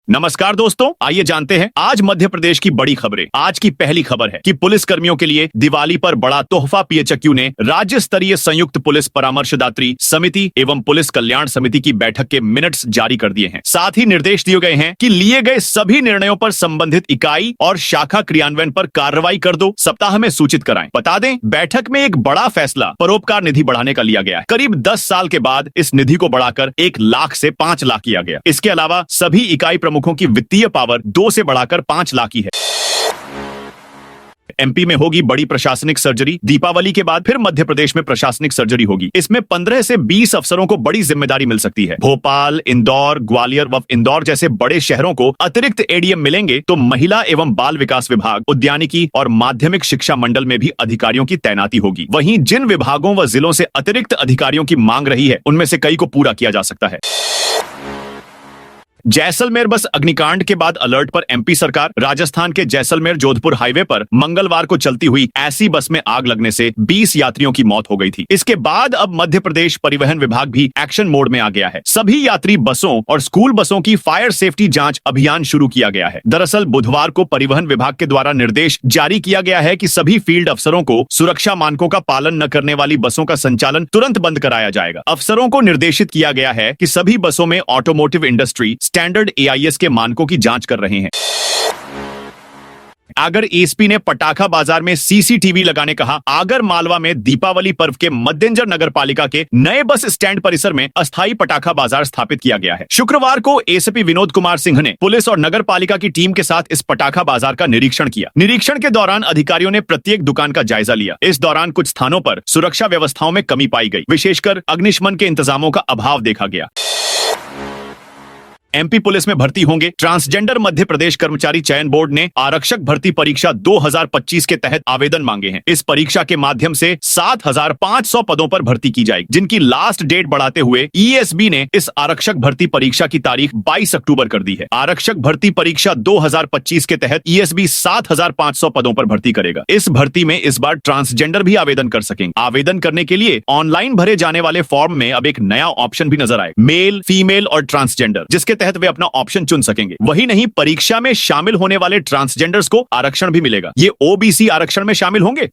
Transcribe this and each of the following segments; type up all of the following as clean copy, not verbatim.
नमस्कार दोस्तों, आइए जानते हैं आज मध्य प्रदेश की बड़ी खबरें। आज की पहली खबर है कि पुलिस कर्मियों के लिए दिवाली पर बड़ा तोहफा। पीएचक्यू ने राज्य स्तरीय संयुक्त पुलिस परामर्शदात्री समिति एवं पुलिस कल्याण समिति की बैठक के मिनट्स जारी कर दिए हैं। साथ ही निर्देश दिए गए हैं कि लिए गए सभी निर्णयों पर संबंधित इकाई और शाखा क्रियान्वयन पर कार्रवाई कर दो सप्ताह में सूचित कराएं। बता दें, बैठक में एक बड़ा फैसला परोपकार निधि बढ़ाने का लिया गया है। करीब 10 साल के बाद इस निधि को बढ़ाकर 1 लाख से 5 लाख किया गया। इसके अलावा सभी इकाई प्रमुखों की वित्तीय पावर 2 से बढ़ाकर 5 लाख की है। एमपी में होगी बड़ी प्रशासनिक सर्जरी। दीपावली के बाद फिर मध्य प्रदेश में प्रशासनिक सर्जरी होगी। इसमें 15 से 20 अफसरों को बड़ी जिम्मेदारी मिल सकती है। भोपाल, इंदौर, ग्वालियर व इंदौर जैसे बड़े शहरों को अतिरिक्त एडीएम मिलेंगे तो महिला एवं बाल विकास विभाग, उद्यानिकी और माध्यमिक शिक्षा मंडल में भी अधिकारियों की तैनाती होगी। वहीं जिन विभागों व जिलों से अतिरिक्त अधिकारियों की मांग रही है, उनमें से कई को पूरा किया जा सकता है। जैसलमेर बस अग्निकांड के बाद अलर्ट पर एमपी सरकार। राजस्थान के जैसलमेर जोधपुर हाईवे पर मंगलवार को चलती हुई ऐसी बस में आग लगने से 20 यात्रियों की मौत हो गई थी। इसके बाद अब मध्य प्रदेश परिवहन विभाग भी एक्शन मोड में आ गया है। सभी यात्री बसों और स्कूल बसों की फायर सेफ्टी जांच अभियान शुरू किया गया है। दरअसल बुधवार को परिवहन विभाग के द्वारा निर्देश जारी किया गया है कि सभी फील्ड अफसरों को सुरक्षा मानकों का पालन न करने वाली बसों का संचालन तुरंत बंद कराया जाएगा। अफसरों को निर्देशित किया गया है कि सभी बसों में ऑटोमोटिव इंडस्ट्री स्टैंडर्ड एआईएस के मानकों की जांच कर रहे हैं। आगर एसपी ने पटाखा बाजार में सीसीटीवी लगाने कहा। आगर मालवा में दीपावली पर्व के मद्देनजर नगर पालिका के नए बस स्टैंड परिसर में अस्थायी पटाखा बाजार स्थापित किया गया है। शुक्रवार को एसपी विनोद कुमार सिंह ने पुलिस और नगर पालिका की टीम के साथ इस पटाखा बाजार का निरीक्षण किया। निरीक्षण के दौरान अधिकारियों ने प्रत्येक दुकान का जायजा लिया। इस दौरान कुछ स्थानों पर सुरक्षा व्यवस्थाओं में कमी पाई गई, विशेषकर अग्निशमन के इंतजामों का अभाव देखा गया। एमपी पुलिस में भर्ती होंगे ट्रांसजेंडर। मध्य प्रदेश कर्मचारी चयन बोर्ड ने आरक्षक भर्ती परीक्षा 2025 के तहत आवेदन मांगे हैं। इस परीक्षा के माध्यम से 7,500 पदों पर भर्ती की जाएगी, जिनकी लास्ट डेट बढ़ाते हुए ईएसबी ने इस आरक्षक भर्ती परीक्षा की तारीख 22 अक्टूबर कर दी है। आरक्षक भर्ती परीक्षा 2025 के तहत ईएसबी 7,500 पदों पर भर्ती करेगा। इस भर्ती में इस बार ट्रांसजेंडर भी आवेदन कर सकेंगे। आवेदन करने के लिए ऑनलाइन भरे जाने वाले फॉर्म में अब एक नया ऑप्शन भी नजर आए, मेल, फीमेल और ट्रांसजेंडर, जिसके तहत वे अपना ऑप्शन चुन सकेंगे। वही नहीं, परीक्षा में शामिल होने वाले ट्रांसजेंडर्स को आरक्षण भी मिलेगा। ये ओबीसी आरक्षण में शामिल होंगे।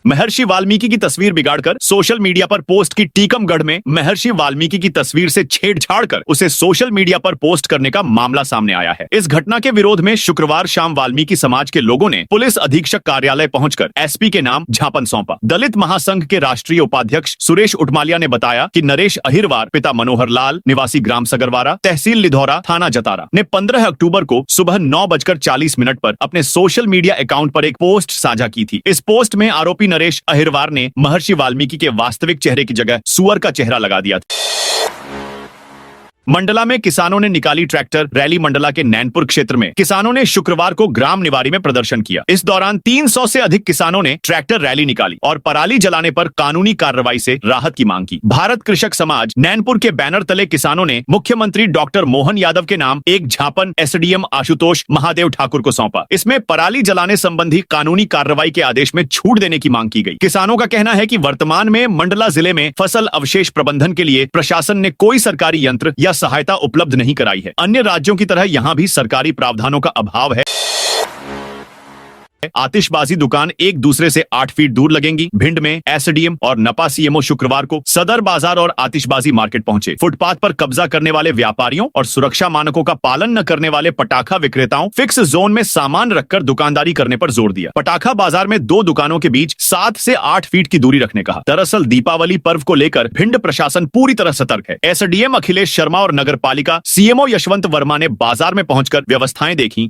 महर्षि वाल्मीकि की तस्वीर बिगाड़कर सोशल मीडिया पर पोस्ट की। टीकमगढ़ में महर्षि वाल्मीकि की तस्वीर से छेड़छाड़ कर उसे सोशल मीडिया पर पोस्ट करने का मामला सामने आया है। इस घटना के विरोध में शुक्रवार शाम वाल्मीकि समाज के लोगों ने पुलिस अधीक्षक कार्यालय पहुंचकर एसपी के नाम ज्ञापन सौंपा। दलित महासंघ के राष्ट्रीय उपाध्यक्ष सुरेश उटमालिया ने बताया कि नरेश अहिरवार, पिता मनोहर लाल, निवासी ग्राम सगरवारा, तहसील लिधौरा, थाना जतारा, ने 15 अक्टूबर को सुबह 9:40 पर अपने सोशल मीडिया अकाउंट पर एक पोस्ट साझा की थी। इस पोस्ट में आरोपी नरेश अहिरवार ने महर्षि वाल्मीकि के वास्तविक चेहरे की जगह सुअर का चेहरा लगा दिया था। मंडला में किसानों ने निकाली ट्रैक्टर रैली। मंडला के नैनपुर क्षेत्र में किसानों ने शुक्रवार को ग्राम निवारी में प्रदर्शन किया। इस दौरान 300 से अधिक किसानों ने ट्रैक्टर रैली निकाली और पराली जलाने पर कानूनी कार्रवाई से राहत की मांग की। भारत कृषक समाज नैनपुर के बैनर तले किसानों ने मुख्यमंत्री डॉक्टर मोहन यादव के नाम एक ज्ञापन एसडीएम आशुतोष महादेव ठाकुर को सौंपा। इसमें पराली जलाने संबंधी कानूनी कार्रवाई के आदेश में छूट देने की मांग की गई। किसानों का कहना है कि वर्तमान में मंडला जिले में फसल अवशेष प्रबंधन के लिए प्रशासन ने कोई सरकारी यंत्र या सहायता उपलब्ध नहीं कराई है। अन्य राज्यों की तरह यहां भी सरकारी प्रावधानों का अभाव है। आतिशबाजी दुकान एक दूसरे से 8 फीट दूर लगेंगी। भिंड में एसडीएम और नपा सीएमओ शुक्रवार को सदर बाजार और आतिशबाजी मार्केट पहुंचे। फुटपाथ पर कब्जा करने वाले व्यापारियों और सुरक्षा मानकों का पालन न करने वाले पटाखा विक्रेताओं फिक्स जोन में सामान रखकर दुकानदारी करने पर जोर दिया। पटाखा बाजार में 2 दुकानों के बीच 7 से 8 फीट की दूरी रखने कहा। दरअसल दीपावली पर्व को लेकर भिंड प्रशासन पूरी तरह सतर्क है। एसडीएम अखिलेश शर्मा और नगर पालिका सीएमओ यशवंत वर्मा ने बाजार में पहुंचकर व्यवस्थाएं देखी।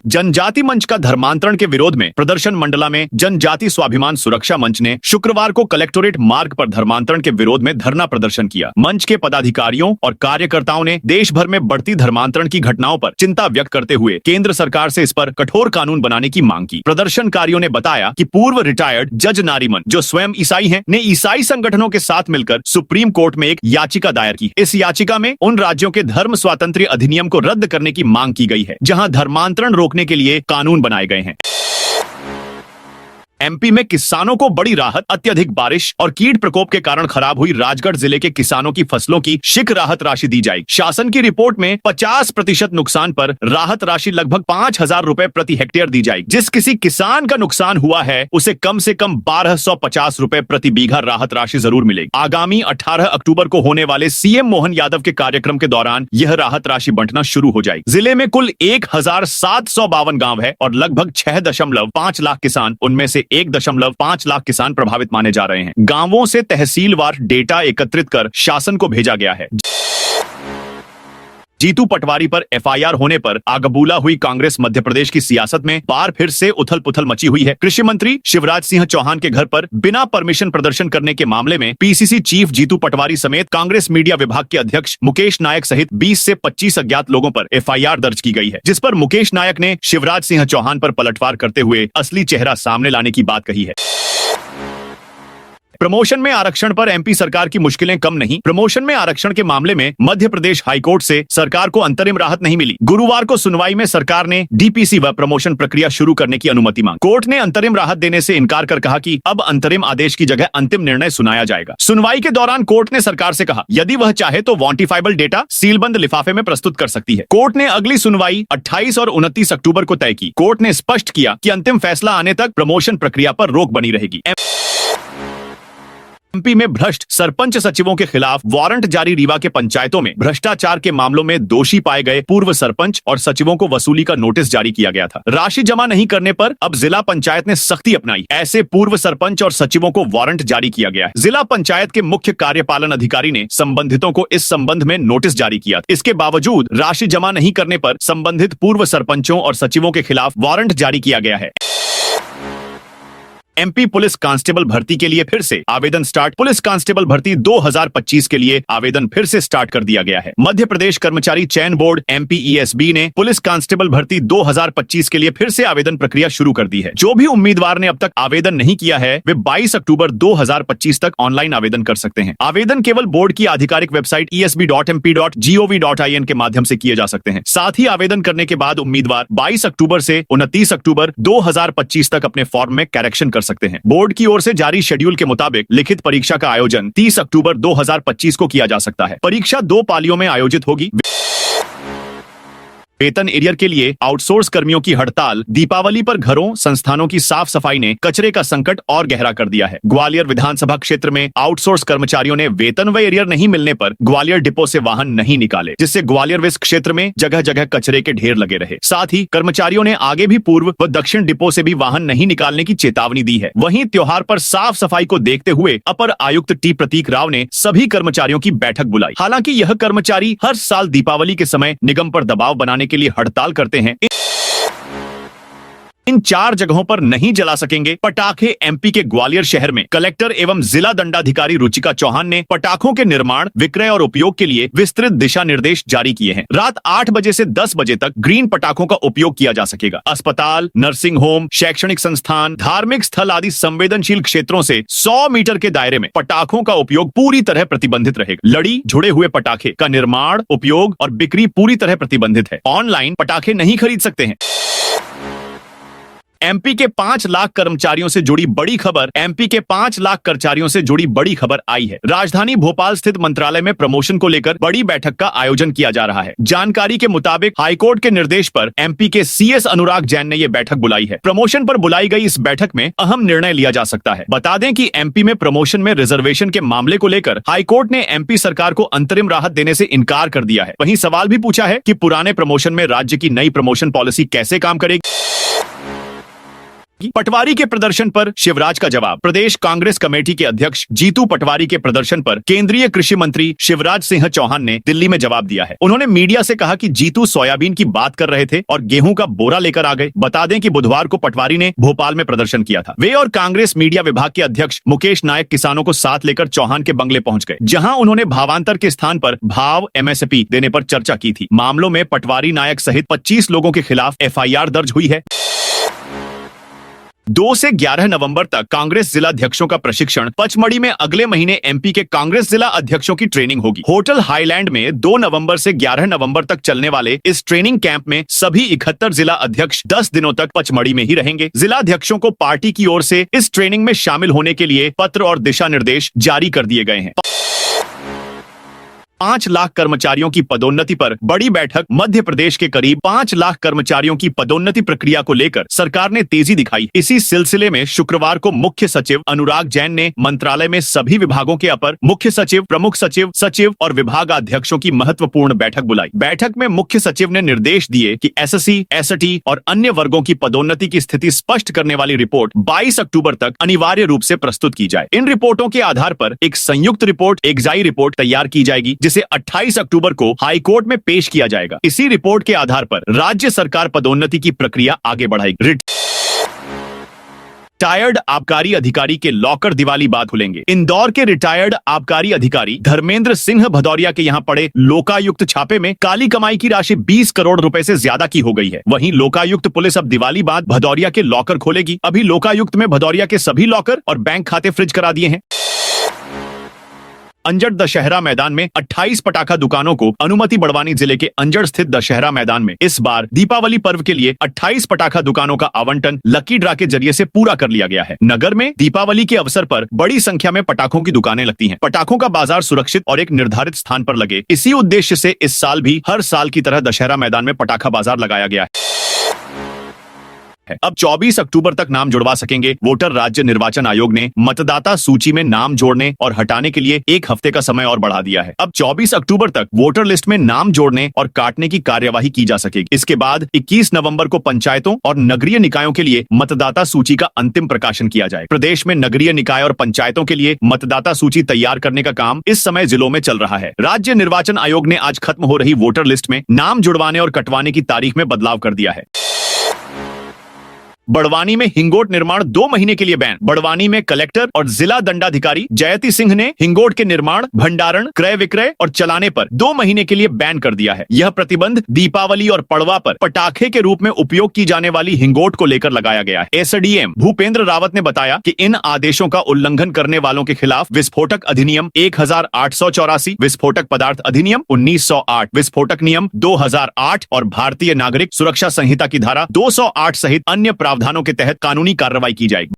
जनजाति मंच का धर्मांतरण के विरोध में प्रदर्शन। मंडला में जनजाति स्वाभिमान सुरक्षा मंच ने शुक्रवार को कलेक्टोरेट मार्ग पर धर्मांतरण के विरोध में धरना प्रदर्शन किया। मंच के पदाधिकारियों और कार्यकर्ताओं ने देश भर में बढ़ती धर्मांतरण की घटनाओं पर चिंता व्यक्त करते हुए केंद्र सरकार से इस पर कठोर कानून बनाने की मांग की। प्रदर्शनकारियों ने बताया कि पूर्व रिटायर्ड जज नारीमन, जो स्वयं ईसाई हैं, ने ईसाई संगठनों के साथ मिलकर सुप्रीम कोर्ट में एक याचिका दायर की। इस याचिका में उन राज्यों के धर्म स्वातंत्र्य अधिनियम को रद्द करने की मांग की गई है जहां धर्मांतरण रोकने के लिए कानून बनाए गए हैं। एमपी में किसानों को बड़ी राहत। अत्यधिक बारिश और कीट प्रकोप के कारण खराब हुई राजगढ़ जिले के किसानों की फसलों की शीघ्र राहत राशि दी जाएगी। शासन की रिपोर्ट में 50% नुकसान पर राहत राशि लगभग 5,000 रुपए प्रति हेक्टेयर दी जाएगी। जिस किसी किसान का नुकसान हुआ है उसे कम से कम 1,250 रुपए प्रति बीघा राहत राशि जरूर मिलेगी। आगामी 18 अक्टूबर को होने वाले सीएम मोहन यादव के कार्यक्रम के दौरान यह राहत राशि बंटना शुरू हो जाएगी। जिले में कुल 1,752 गांव है और लगभग 6.5 लाख किसान, उनमें से 1.5 लाख किसान प्रभावित माने जा रहे हैं। गांवों से तहसीलवार डेटा एकत्रित कर शासन को भेजा गया है। जीतू पटवारी पर एफआईआर होने पर आगबूला हुई कांग्रेस मध्य प्रदेश की सियासत में बार फिर से उथल पुथल मची हुई है। कृषि मंत्री शिवराज सिंह चौहान के घर पर बिना परमिशन प्रदर्शन करने के मामले में पीसीसी चीफ जीतू पटवारी समेत कांग्रेस मीडिया विभाग के अध्यक्ष मुकेश नायक सहित 20 से 25 अज्ञात लोगों पर एफआईआर दर्ज की गई है, जिस पर मुकेश नायक ने शिवराज सिंह चौहान पर पलटवार करते हुए असली चेहरा सामने लाने की बात कही है। प्रमोशन में आरक्षण पर एमपी सरकार की मुश्किलें कम नहीं। प्रमोशन में आरक्षण के मामले में मध्य प्रदेश हाईकोर्ट से सरकार को अंतरिम राहत नहीं मिली। गुरुवार को सुनवाई में सरकार ने डीपीसी व प्रमोशन प्रक्रिया शुरू करने की अनुमति मांगी। कोर्ट ने अंतरिम राहत देने से इनकार कर कहा कि अब अंतरिम आदेश की जगह अंतिम निर्णय सुनाया जाएगा। सुनवाई के दौरान कोर्ट ने सरकार से कहा यदि वह चाहे तो क्वांटिफाइबल डेटा सीलबंद लिफाफे में प्रस्तुत कर सकती है। कोर्ट ने अगली सुनवाई 28 और 29 अक्टूबर को तय की। कोर्ट ने स्पष्ट किया कि अंतिम फैसला आने तक प्रमोशन प्रक्रिया पर रोक बनी रहेगी। एमपी में भ्रष्ट सरपंच सचिवों के खिलाफ वारंट जारी। रीवा के पंचायतों में भ्रष्टाचार के मामलों में दोषी पाए गए पूर्व सरपंच और सचिवों को वसूली का नोटिस जारी किया गया था। राशि जमा नहीं करने पर अब जिला पंचायत ने सख्ती अपनाई। ऐसे पूर्व सरपंच और सचिवों को वारंट जारी किया गया है। जिला पंचायत के मुख्य कार्यपालन अधिकारी ने संबंधितों को इस संबंध में नोटिस जारी किया। इसके बावजूद राशि जमा नहीं करने पर संबंधित पूर्व सरपंचों और सचिवों के खिलाफ वारंट जारी किया गया है। एमपी पुलिस कांस्टेबल भर्ती के लिए फिर से आवेदन स्टार्ट। पुलिस कांस्टेबल भर्ती 2025 के लिए आवेदन फिर से स्टार्ट कर दिया गया है। मध्य प्रदेश कर्मचारी चयन बोर्ड MPESB ने पुलिस कांस्टेबल भर्ती 2025 के लिए फिर से आवेदन प्रक्रिया शुरू कर दी है। जो भी उम्मीदवार ने अब तक आवेदन नहीं किया है वे 22 अक्टूबर 2025 तक ऑनलाइन आवेदन कर सकते हैं। आवेदन केवल बोर्ड की आधिकारिक वेबसाइट esb.mp.gov.in के माध्यम से किए जा सकते हैं। साथ ही आवेदन करने के बाद उम्मीदवार 22 अक्टूबर से 29 अक्टूबर 2025 तक अपने फॉर्म में करेक्शन कर सकते हैं। बोर्ड की ओर से जारी शेड्यूल के मुताबिक लिखित परीक्षा का आयोजन 30 अक्टूबर 2025 को किया जा सकता है। परीक्षा 2 पालियों में आयोजित होगी। वेतन एरियर के लिए आउटसोर्स कर्मियों की हड़ताल। दीपावली पर घरों संस्थानों की साफ सफाई ने कचरे का संकट और गहरा कर दिया है। ग्वालियर विधानसभा क्षेत्र में आउटसोर्स कर्मचारियों ने वेतन व एरियर नहीं मिलने पर ग्वालियर डिपो से वाहन नहीं निकाले, जिससे ग्वालियर वेस्ट क्षेत्र में जगह जगह कचरे के ढेर लगे रहे। साथ ही कर्मचारियों ने आगे भी पूर्व व दक्षिण डिपो से भी वाहन नहीं निकालने की चेतावनी दी है। वहीं त्योहार पर साफ सफाई को देखते हुए अपर आयुक्त टी प्रतीक राव ने सभी कर्मचारियों की बैठक बुलाई। हालांकि यह कर्मचारी हर साल दीपावली के समय निगम पर दबाव बनाने के लिए हड़ताल करते हैं। इन 4 जगहों पर नहीं जला सकेंगे पटाखे। एमपी के ग्वालियर शहर में कलेक्टर एवं जिला दंडाधिकारी रुचिका चौहान ने पटाखों के निर्माण, विक्रय और उपयोग के लिए विस्तृत दिशा निर्देश जारी किए हैं। रात 8 बजे से 10 बजे तक ग्रीन पटाखों का उपयोग किया जा सकेगा। अस्पताल, नर्सिंग होम, शैक्षणिक संस्थान, धार्मिक स्थल आदि संवेदनशील क्षेत्रों से 100 मीटर के दायरे में पटाखों का उपयोग पूरी तरह प्रतिबंधित रहेगा। लड़ी जुड़े हुए पटाखे का निर्माण, उपयोग और बिक्री पूरी तरह प्रतिबंधित है। ऑनलाइन पटाखे नहीं खरीद सकते हैं। एमपी के 5 लाख कर्मचारियों से जुड़ी बड़ी खबर। एमपी के 5 लाख कर्मचारियों से जुड़ी बड़ी खबर आई है। राजधानी भोपाल स्थित मंत्रालय में प्रमोशन को लेकर बड़ी बैठक का आयोजन किया जा रहा है। जानकारी के मुताबिक हाईकोर्ट के निर्देश पर एमपी के CS अनुराग जैन ने यह बैठक बुलाई है। प्रमोशन पर बुलाई गई इस बैठक में अहम निर्णय लिया जा सकता है। बता दें कि एमपी में प्रमोशन में रिजर्वेशन के मामले को लेकर हाईकोर्ट ने एमपी सरकार को अंतरिम राहत देने से इनकार कर दिया है। वहीं सवाल भी पूछा है कि पुराने प्रमोशन में राज्य की नई प्रमोशन पॉलिसी कैसे काम करेगी। पटवारी के प्रदर्शन पर शिवराज का जवाब। प्रदेश कांग्रेस कमेटी के अध्यक्ष जीतू पटवारी के प्रदर्शन पर केंद्रीय कृषि मंत्री शिवराज सिंह चौहान ने दिल्ली में जवाब दिया है। उन्होंने मीडिया से कहा कि जीतू सोयाबीन की बात कर रहे थे और गेहूं का बोरा लेकर आ गए। बता दें कि बुधवार को पटवारी ने भोपाल में प्रदर्शन किया था। वे और कांग्रेस मीडिया विभाग के अध्यक्ष मुकेश नायक किसानों को साथ लेकर चौहान के बंगले पहुंच गए, जहां उन्होंने भावांतर के स्थान पर भाव MSP देने पर चर्चा की थी। मामलों में पटवारी नायक सहित 25 लोगों के खिलाफ FIR दर्ज हुई है। 2 से 11 नवंबर तक कांग्रेस जिला अध्यक्षों का प्रशिक्षण। पचमढ़ी में अगले महीने एमपी के कांग्रेस जिला अध्यक्षों की ट्रेनिंग होगी। होटल हाईलैंड में 2 नवंबर से 11 नवंबर तक चलने वाले इस ट्रेनिंग कैंप में सभी 71 जिला अध्यक्ष 10 दिनों तक पचमढ़ी में ही रहेंगे। जिला अध्यक्षों को पार्टी की ओर से इस ट्रेनिंग में शामिल होने के लिए पत्र और दिशा निर्देश जारी कर दिए गए हैं। 5 लाख कर्मचारियों की पदोन्नति पर बड़ी बैठक। मध्य प्रदेश के करीब 5 लाख कर्मचारियों की पदोन्नति प्रक्रिया को लेकर सरकार ने तेजी दिखाई। इसी सिलसिले में शुक्रवार को मुख्य सचिव अनुराग जैन ने मंत्रालय में सभी विभागों के अपर मुख्य सचिव, प्रमुख सचिव, सचिव और विभागाध्यक्षों की महत्वपूर्ण बैठक बुलाई। बैठक में मुख्य सचिव ने निर्देश दिए कि एसएससी, एसटी और अन्य वर्गों की पदोन्नति की स्थिति स्पष्ट करने वाली रिपोर्ट 22 अक्टूबर तक अनिवार्य रूप से प्रस्तुत की जाए। इन रिपोर्टों के आधार पर एक संयुक्त रिपोर्ट, एकजाई रिपोर्ट तैयार की जाएगी, जिसे 28 अक्टूबर को हाईकोर्ट में पेश किया जाएगा। इसी रिपोर्ट के आधार पर राज्य सरकार पदोन्नति की प्रक्रिया आगे बढ़ाएगी। रिटायर्ड आबकारी अधिकारी के लॉकर दिवाली बाद खुलेंगे। इंदौर के रिटायर्ड आबकारी अधिकारी धर्मेंद्र सिंह भदौरिया के यहां पड़े लोकायुक्त छापे में काली कमाई की राशि 20 करोड़ रुपए से ज्यादा की हो गई है। वहीं लोकायुक्त पुलिस अब दिवाली बाद भदौरिया के लॉकर खोलेगी। अभी लोकायुक्त में भदौरिया के सभी लॉकर और बैंक खाते फ्रीज करा दिए हैं। अंजड़ दशहरा मैदान में 28 पटाखा दुकानों को अनुमति। बड़वानी जिले के अंजड़ स्थित दशहरा मैदान में इस बार दीपावली पर्व के लिए 28 पटाखा दुकानों का आवंटन लकी ड्रा के जरिए से पूरा कर लिया गया है। नगर में दीपावली के अवसर पर बड़ी संख्या में पटाखों की दुकानें लगती हैं। पटाखों का बाजार सुरक्षित और एक निर्धारित स्थान पर लगे, इसी उद्देश्य से इस साल भी हर साल की तरह दशहरा मैदान में पटाखा बाजार लगाया गया है। अब 24 अक्टूबर तक नाम जुड़वा सकेंगे वोटर। राज्य निर्वाचन आयोग ने मतदाता सूची में नाम जोड़ने और हटाने के लिए 1 हफ्ते का समय और बढ़ा दिया है। अब 24 अक्टूबर तक वोटर लिस्ट में नाम जोड़ने और काटने की कार्यवाही की जा सकेगी। इसके बाद 21 नवंबर को पंचायतों और नगरीय निकायों के लिए मतदाता सूची का अंतिम प्रकाशन किया जाए। प्रदेश में नगरीय निकाय और पंचायतों के लिए मतदाता सूची तैयार करने का काम इस समय जिलों में चल रहा है। राज्य निर्वाचन आयोग ने आज खत्म हो रही वोटर लिस्ट में नाम जुड़वाने और कटवाने की तारीख में बदलाव कर दिया है। बड़वानी में हिंगोट निर्माण 2 महीने के लिए बैन। बड़वानी में कलेक्टर और जिला दंडाधिकारी जयति सिंह ने हिंगोट के निर्माण, भंडारण, क्रय विक्रय और चलाने पर 2 महीने के लिए बैन कर दिया है। यह प्रतिबंध दीपावली और पड़वा पर पटाखे के रूप में उपयोग की जाने वाली हिंगोट को लेकर लगाया गया है। एसडीएम भूपेंद्र रावत ने बताया कि इन आदेशों का उल्लंघन करने वालों के खिलाफ विस्फोटक अधिनियम 1884, विस्फोटक पदार्थ अधिनियम 1908, विस्फोटक नियम 2008 और भारतीय नागरिक सुरक्षा संहिता की धारा 208 सहित अन्य प्रावधानों के तहत कानूनी कार्रवाई की जाएगी।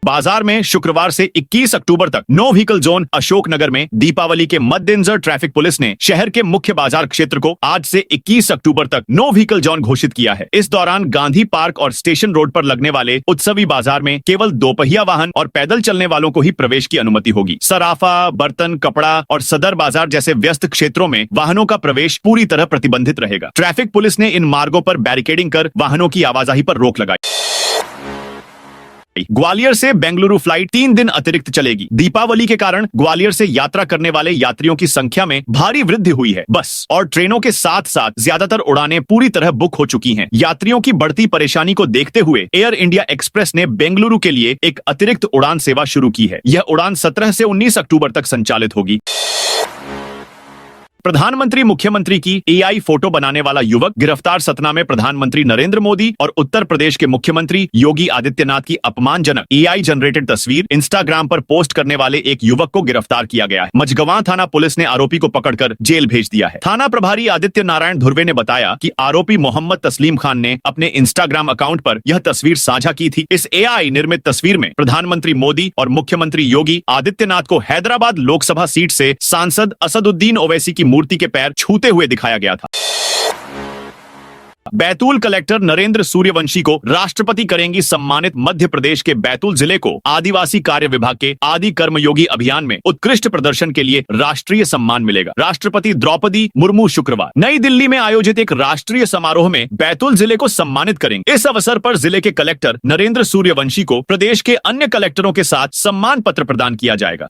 बाजार में शुक्रवार से 21 अक्टूबर तक नो व्हीकल जोन। अशोकनगर में दीपावली के मद्देनजर ट्रैफिक पुलिस ने शहर के मुख्य बाजार क्षेत्र को आज से 21 अक्टूबर तक नो व्हीकल जोन घोषित किया है। इस दौरान गांधी पार्क और स्टेशन रोड पर लगने वाले उत्सवी बाजार में केवल 2 पहिया वाहन और पैदल चलने वालों को ही प्रवेश की अनुमति होगी। सराफा, बर्तन, कपड़ा और सदर बाजार जैसे व्यस्त क्षेत्रों में वाहनों का प्रवेश पूरी तरह प्रतिबंधित रहेगा। ट्रैफिक पुलिस ने इन मार्गों पर बैरिकेडिंग कर वाहनों की आवाजाही पर रोक लगाई। ग्वालियर से बेंगलुरु फ्लाइट 3 दिन अतिरिक्त चलेगी। दीपावली के कारण ग्वालियर से यात्रा करने वाले यात्रियों की संख्या में भारी वृद्धि हुई है। बस और ट्रेनों के साथ साथ ज्यादातर उड़ानें पूरी तरह बुक हो चुकी हैं। यात्रियों की बढ़ती परेशानी को देखते हुए एयर इंडिया एक्सप्रेस ने बेंगलुरु के लिए एक अतिरिक्त उड़ान सेवा शुरू की है। यह उड़ान 17 से 19 अक्टूबर तक संचालित होगी। प्रधानमंत्री मुख्यमंत्री की एआई फोटो बनाने वाला युवक गिरफ्तार। सतना में प्रधानमंत्री नरेंद्र मोदी और उत्तर प्रदेश के मुख्यमंत्री योगी आदित्यनाथ की अपमानजनक एआई जनरेटेड तस्वीर इंस्टाग्राम पर पोस्ट करने वाले एक युवक को गिरफ्तार किया गया है। मझगवां थाना पुलिस ने आरोपी को पकड़कर जेल भेज दिया है। थाना प्रभारी आदित्य नारायण धुर्वे ने बताया कि आरोपी मोहम्मद तस्लीम खान ने अपने इंस्टाग्राम अकाउंट पर यह तस्वीर साझा की थी। इस एआई निर्मित तस्वीर में प्रधानमंत्री मोदी और मुख्यमंत्री योगी आदित्यनाथ को हैदराबाद लोकसभा सीट से सांसद असदुद्दीन ओवैसी की मूर्ति के पैर छूते हुए दिखाया गया था। बैतूल कलेक्टर नरेंद्र सूर्यवंशी को राष्ट्रपति करेंगी सम्मानित। मध्य प्रदेश के बैतूल जिले को आदिवासी कार्य विभाग के आदि कर्मयोगी अभियान में उत्कृष्ट प्रदर्शन के लिए राष्ट्रीय सम्मान मिलेगा। राष्ट्रपति द्रौपदी मुर्मू शुक्रवार नई दिल्ली में आयोजित एक राष्ट्रीय समारोह में बैतूल जिले को सम्मानित करेंगे। इस अवसर पर जिले के कलेक्टर नरेंद्र सूर्यवंशी को प्रदेश के अन्य कलेक्टरों के साथ सम्मान पत्र प्रदान किया जाएगा।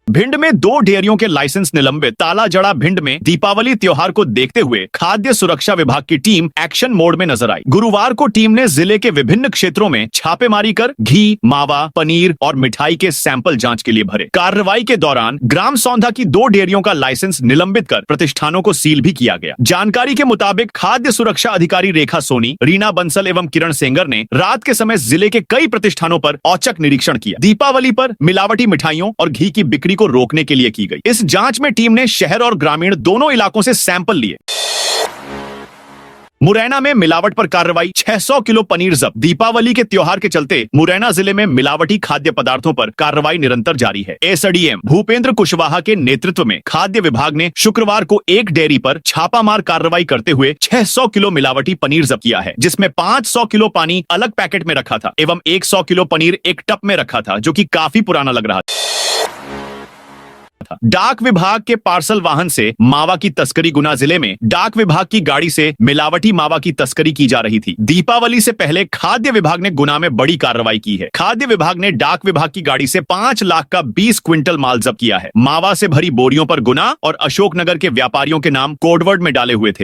भिंड में 2 डेयरियों के लाइसेंस निलंबित। ताला जड़ा भिंड में दीपावली त्योहार को देखते हुए खाद्य सुरक्षा विभाग की टीम एक्शन मोड में नजर आई। गुरुवार को टीम ने जिले के विभिन्न क्षेत्रों में छापेमारी कर घी, मावा, पनीर और मिठाई के सैंपल जांच के लिए भरे। कार्रवाई के दौरान ग्राम सौंधा की 2 डेयरियों का लाइसेंस निलंबित कर प्रतिष्ठानों को सील भी किया गया। जानकारी के मुताबिक खाद्य सुरक्षा अधिकारी रेखा सोनी, रीना बंसल एवं किरण सेंगर ने रात के समय जिले के कई प्रतिष्ठानों पर औचक निरीक्षण किया। दीपावली पर मिलावटी मिठाइयों और घी की बिक्री को रोकने के लिए की गई इस जांच में टीम ने शहर और ग्रामीण दोनों इलाकों से सैंपल लिए। मुरैना में मिलावट पर कार्रवाई, 600 किलो पनीर जब्त। दीपावली के त्योहार के चलते मुरैना जिले में मिलावटी खाद्य पदार्थों पर कार्रवाई निरंतर जारी है। एसडीएम भूपेंद्र कुशवाहा के नेतृत्व में खाद्य विभाग ने शुक्रवार को एक डेयरी पर छापामार कार्रवाई करते हुए 600 किलो मिलावटी पनीर जब्त किया है, जिसमें 500 किलो पानी अलग पैकेट में रखा था एवं 100 किलो पनीर एक टब में रखा था, जो कि काफी पुराना लग रहा था। डाक विभाग के पार्सल वाहन से मावा की तस्करी। गुना जिले में डाक विभाग की गाड़ी से मिलावटी मावा की तस्करी की जा रही थी। दीपावली से पहले खाद्य विभाग ने गुना में बड़ी कार्रवाई की है। खाद्य विभाग ने डाक विभाग की गाड़ी से 5 लाख का 20 क्विंटल माल जब्त किया है। मावा से भरी बोरियों पर गुना और अशोकनगर के व्यापारियों के नाम कोडवर्ड में डाले हुए थे।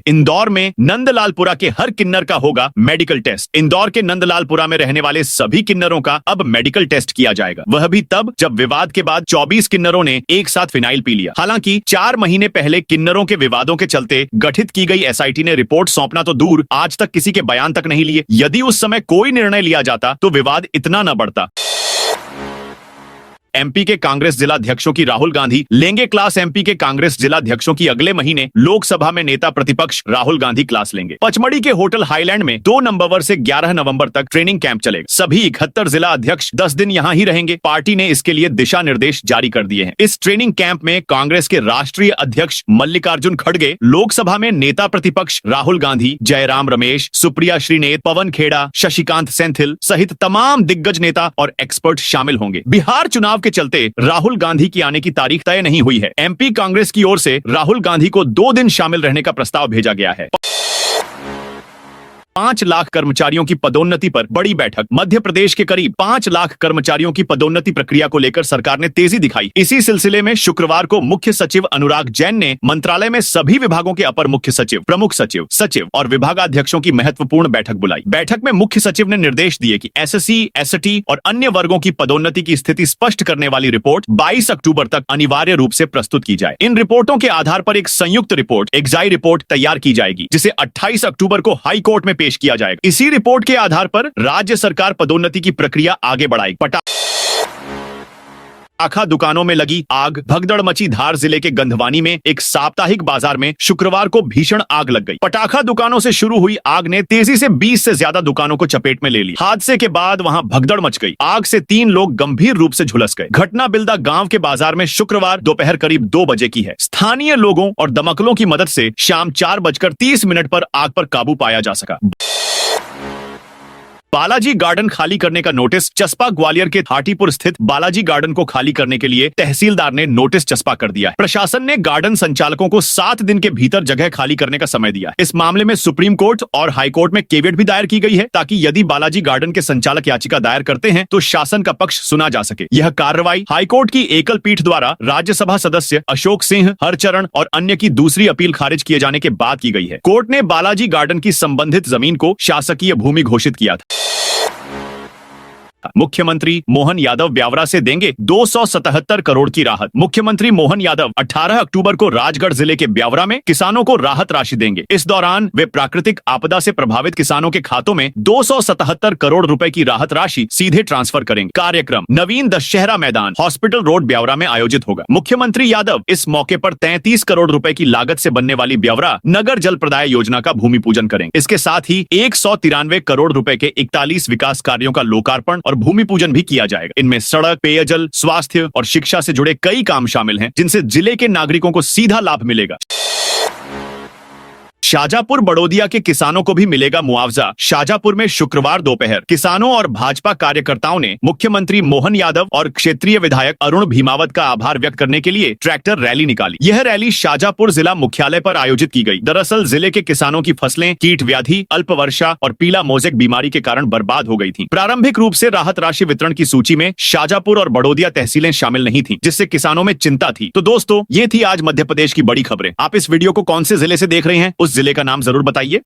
इंदौर में नंदलालपुरा के हर किन्नर का होगा मेडिकल टेस्ट। इंदौर के नंदलालपुरा में रहने वाले सभी किन्नरों का अब मेडिकल टेस्ट किया जाएगा, वह भी तब जब विवाद के बाद 24 किन्नरों ने एक साथ फिनाइल पी लिया। हालांकि 4 महीने पहले किन्नरों के विवादों के चलते गठित की गई एसआईटी ने रिपोर्ट सौंपना तो दूर, आज तक किसी के बयान तक नहीं लिए। यदि उस समय कोई निर्णय लिया जाता तो विवाद इतना न बढ़ता। एमपी के कांग्रेस जिलाध्यक्षों की राहुल गांधी लेंगे क्लास। एमपी के कांग्रेस जिलाध्यक्षों की अगले महीने लोकसभा में नेता प्रतिपक्ष राहुल गांधी क्लास लेंगे। पचमढ़ी के होटल हाईलैंड में 2 नवंबर से 11 नवंबर तक ट्रेनिंग कैंप चलेगा। सभी 71 जिला अध्यक्ष 10 दिन यहां ही रहेंगे। पार्टी ने इसके लिए दिशा निर्देश जारी कर दिए हैं। इस ट्रेनिंग कैंप में कांग्रेस के राष्ट्रीय अध्यक्ष मल्लिकार्जुन खड़गे, लोकसभा में नेता प्रतिपक्ष राहुल गांधी, जयराम रमेश, सुप्रिया श्रीनेत, पवन खेड़ा, शशिकांत सेंथिल सहित तमाम दिग्गज नेता और एक्सपर्ट शामिल होंगे। बिहार चुनाव के चलते राहुल गांधी की आने की तारीख तय नहीं हुई है। एमपी कांग्रेस की ओर से राहुल गांधी को 2 दिन शामिल रहने का प्रस्ताव भेजा गया है। 5 लाख कर्मचारियों की पदोन्नति पर बड़ी बैठक। मध्य प्रदेश के करीब 5 लाख कर्मचारियों की पदोन्नति प्रक्रिया को लेकर सरकार ने तेजी दिखाई। इसी सिलसिले में शुक्रवार को मुख्य सचिव अनुराग जैन ने मंत्रालय में सभी विभागों के अपर मुख्य सचिव, प्रमुख सचिव, सचिव और विभागाध्यक्षों की महत्वपूर्ण बैठक बुलाई। बैठक में मुख्य सचिव ने निर्देश दिए कि एसएससी, एसटी और अन्य वर्गों की पदोन्नति की स्थिति स्पष्ट करने वाली रिपोर्ट 22 अक्टूबर तक अनिवार्य रूप से प्रस्तुत की जाए। इन रिपोर्टों के आधार पर एक संयुक्त रिपोर्ट, एक्साई रिपोर्ट तैयार की जाएगी, जिसे 28 अक्टूबर को हाई कोर्ट में पेश किया जाएगा। इसी रिपोर्ट के आधार पर राज्य सरकार पदोन्नति की प्रक्रिया आगे बढ़ाएगी। पटाखा दुकानों में लगी आग। भगदड़ मची। धार जिले के गंधवानी में एक साप्ताहिक बाजार में शुक्रवार को भीषण आग लग गई। पटाखा दुकानों से शुरू हुई आग ने तेजी से 20 से ज्यादा दुकानों को चपेट में ले ली। हादसे के बाद वहां भगदड़ मच गई। आग से 3 लोग गंभीर रूप से झुलस गए। घटना बिल्दा गांव के बाजार में शुक्रवार दोपहर करीब 2 बजे की है। स्थानीय लोगों और दमकलों की मदद से शाम 4:30 पर आग पर काबू पाया जा सका। बालाजी गार्डन खाली करने का नोटिस चस्पा। ग्वालियर के हाटीपुर स्थित बालाजी गार्डन को खाली करने के लिए तहसीलदार ने नोटिस चस्पा कर दिया है। प्रशासन ने गार्डन संचालकों को 7 दिन के भीतर जगह खाली करने का समय दिया। इस मामले में सुप्रीम कोर्ट और हाई कोर्ट में केवियट भी दायर की गई है, ताकि यदि बालाजी गार्डन के संचालक याचिका दायर करते हैं तो शासन का पक्ष सुना जा सके। यह कार्रवाई हाईकोर्ट की एकल पीठ द्वारा राज्यसभा सदस्य अशोक सिंह, हरचरण और अन्य की दूसरी अपील खारिज किए जाने के बाद की गई है। कोर्ट ने बालाजी गार्डन की संबंधित जमीन को शासकीय भूमि घोषित किया था। मुख्यमंत्री मोहन यादव ब्यावरा से देंगे 277 करोड़ की राहत। मुख्यमंत्री मोहन यादव 18 अक्टूबर को राजगढ़ जिले के ब्यावरा में किसानों को राहत राशि देंगे। इस दौरान वे प्राकृतिक आपदा से प्रभावित किसानों के खातों में 277 करोड़ रुपए की राहत राशि सीधे ट्रांसफर करेंगे। कार्यक्रम नवीन दशहरा मैदान, हॉस्पिटल रोड, ब्यावरा में आयोजित होगा। मुख्यमंत्री यादव इस मौके पर 33 करोड़ रुपए की लागत से बनने वाली ब्यावरा नगर जल प्रदाय योजना का भूमि पूजन करेंगे। इसके साथ ही 193 करोड़ रुपए के 41 विकास कार्यों का लोकार्पण और भूमि पूजन भी किया जाएगा। इनमें सड़क, पेयजल, स्वास्थ्य और शिक्षा से जुड़े कई काम शामिल हैं, जिनसे जिले के नागरिकों को सीधा लाभ मिलेगा। शाजापुर बड़ौदिया के किसानों को भी मिलेगा मुआवजा। शाजापुर में शुक्रवार दोपहर किसानों और भाजपा कार्यकर्ताओं ने मुख्यमंत्री मोहन यादव और क्षेत्रीय विधायक अरुण भीमावत का आभार व्यक्त करने के लिए ट्रैक्टर रैली निकाली। यह रैली शाजापुर जिला मुख्यालय पर आयोजित की गई। दरअसल जिले के किसानों की फसलें कीट व्याधि, अल्प वर्षा और पीला मोजेक बीमारी के कारण बर्बाद हो गई थी। प्रारंभिक रूप से राहत राशि वितरण की सूची में शाजापुर और बड़ौदिया तहसीलें शामिल नहीं थी, जिससे किसानों में चिंता थी। तो दोस्तों, ये थी आज मध्य प्रदेश की बड़ी खबरें। आप इस वीडियो को कौन से जिले से देख रहे हैं, उस जिले का नाम जरूर बताइए।